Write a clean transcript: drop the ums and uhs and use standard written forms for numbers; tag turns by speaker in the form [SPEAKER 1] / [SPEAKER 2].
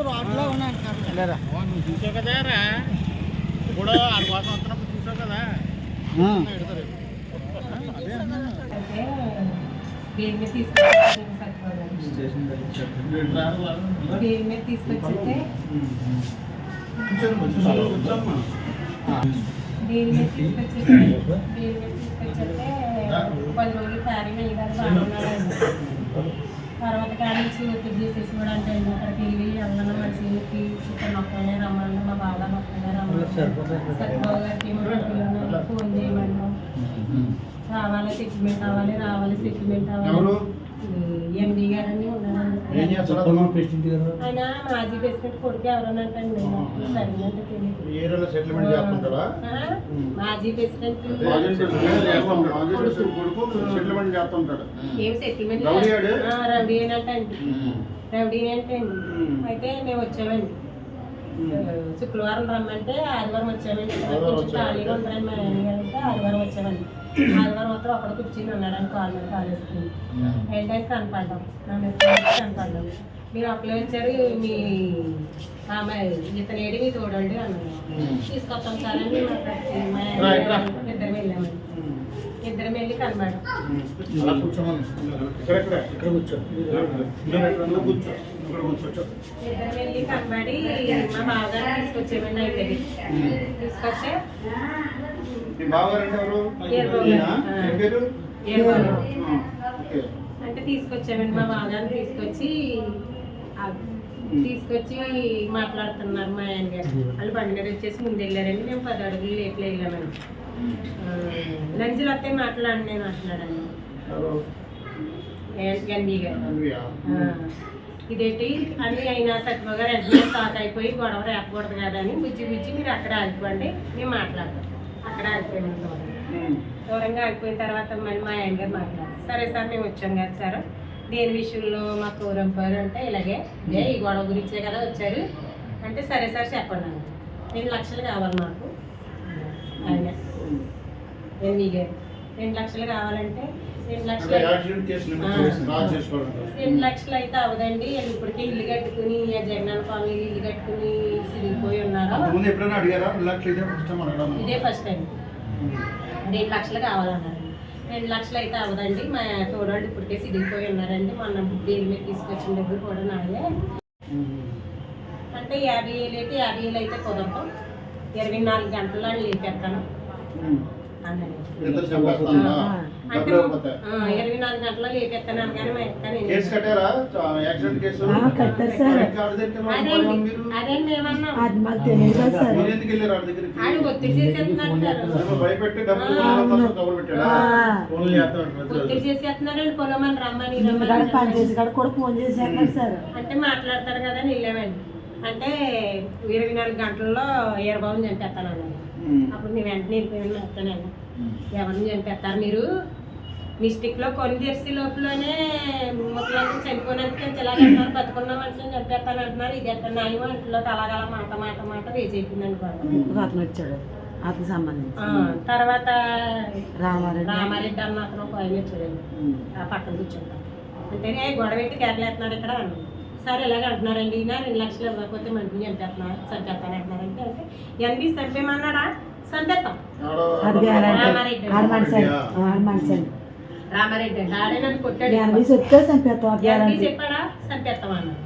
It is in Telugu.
[SPEAKER 1] రోడ్లో ఉన్నాను నువ్వు చూసావు కదా రా ఇప్పుడు ఆడి కోసం వస్తున్నప్పుడు చూసావు కదా
[SPEAKER 2] పది రోజులు క్యారీ వెళ్ళగానే బాగున్నాడండి. తర్వాత కానీ ఒత్తిడి చేసేసి కూడా అంటే అక్కడికి వెళ్ళి అన్న మనిషికి ఇక్కడ నొక్కనే రమ్మన్నా మా బాగా నొక్కనే రమ్మన్నా సత్యబాబు గారికి ఫోన్ చేయమన్నా రావాలి సెటిల్మెంట్ అవ్వాలి సెటిల్మెంట్ అవ్వాలి. ఎండి గారని ఉన్నారండి ఆయన మాజీ ప్రెసిడెంట్ కొడుకు ఎవరన్నట్టండి సరిగ్గా తెలియదు. మాజీ ప్రెసిడెంట్ ఏం సెటిల్మెంట్ రౌడీ ఏంటండి రౌడీ ఏంటండి. అయితే మేము వచ్చామండి శుక్రవారం రమ్మంటే ఆదివారం వచ్చామండి. కొంచెం ఖాళీగా ఉంటారని మా ఆయన గారు ఆదివారం వచ్చామండి. ఆదివారం మొత్తం అక్కడ కూర్చొని ఉన్నాడని కాల్ మీద కాలేసుకుని ఏంటంటే కనపడ్డాం నా మీద కనపడ్డాం. మీరు అప్పుడే వచ్చారు మీ ఇతను ఏడి మీ తోడండి అన్నారు. తీసుకొస్తాం సార్ అని ఇద్దరం వెళ్ళామండి. ఇద్దరం వెళ్ళి కనబడ్డాం. ఇద్దరం వెళ్ళి కనబడి మా బావగారు తీసుకొచ్చామండి. అయితే తీసుకొస్తే అంటే తీసుకొచ్చామండి. మా బావగారిని తీసుకొచ్చి మాట్లాడుతున్నారు మా ఆయన గారు. వాళ్ళు బండి మీద వచ్చేసి ముందు వెళ్ళారండి. మేము 10 అడుగులు లేట్లు వెళ్ళామండి. లంచ్లు వస్తే మాట్లాడండి నేను మాట్లాడండి గండి గారు. ఇదేంటి అన్నీ అయినా సత్యబాబు గారు వెంటనే స్టార్ట్ అయిపోయి గొడవ రేపకూడదు కదా అని బుజ్జి మీరు అక్కడ ఆగిపోండి మేము మాట్లాడతాం. అక్కడ ఆగిపోయినాం దూరంగా ఆగిపోయిన తర్వాత మళ్ళీ మా ఆయన గారు మాట్లాడారు. సరే సార్ మేము వచ్చాం కదా సార్ దేని విషయంలో మాకు కోరంపారు అంటే ఇలాగే ఈ గొడవ గురించే కదా వచ్చారు అంటే సరే సార్ చెప్పండి నాకు 2 లక్షలు కావాలి మాకు. ఆయన ఎండి గారు 2 లక్షలు కావాలంటే 2 లక్షలు అయితే అవదండి. ఇప్పటికీ ఇల్లు కట్టుకుని జగనన్న కాలనీ ఇల్లు కట్టుకుని సిరిగిపోయి ఉన్నారు. ఇదే ఫస్ట్ టైం 2 లక్షలు కావాలన్నారు. 2 లక్షలు అయితే అవదండి. మా తోడాళ్ళు ఇప్పటికే సిరిగిపోయి ఉన్నారండి. మొన్న బుద్ధేళ్ళ మీద తీసుకొచ్చిన డబ్బులు కూడా నాదే అంటే 50,000 అయితే 50,000 అయితే కుదరతాం. 24 గంటల్లో లేపెడతాను అన్నది. అంటే 24 గంటల్లో లేపెత్తాను కానీ మా ఎత్తాను అదే మేమన్నాం. ఆడు ఒత్తిడి చేసేస్తున్నాడు సార్. ఒత్తిడి చేసేస్తున్నాడండి. పొలమని రమ్మని అంటే మాట్లాడతాడు కదా అని వెళ్ళామండి. అంటే 24 గంటల్లో ఈరబాబుని చంపేస్తాను అన్నాడు. అప్పుడు మేము వెంటనే వెళ్ళిపోయాను. ఎవరిని చంపేస్తారు మీరు మిస్టేక్లో కొన్ని తెరిసి లోపలనే ముసలాన్ని చనిపోయినందుకు ఎలాగంటున్నారు బతుకున్న మనుషులను చంపేస్తాను అంటున్నారు. ఇది ఎక్కడ న్యాయం అంటున్నారు. అలాగల మాట వేసి అయిపోయిందని అతను వచ్చాడు. అతను సంబంధించి తర్వాత రామారెడ్డి అన్న అతను ఒక ఆయన వచ్చాడండి. ఆ పక్కన కూర్చుంటాం అంటేనే గొడవ పెట్టి కేకలేస్తున్నారు ఇక్కడ అన్నాడు. సరే ఇలాగ అంటున్నారండి. ఈయన 2 లక్షలు ఇవ్వకపోతే మంచిగా చంపేస్తాను అంటున్నారంటే అంటే ఎన్ని చంపేమన్నాడా చంపేస్తాం. రామారెడ్డి అంటే ఆడే నన్ను కొట్టాడు. చెప్పాడా చంపేస్తాం అన్నాడు.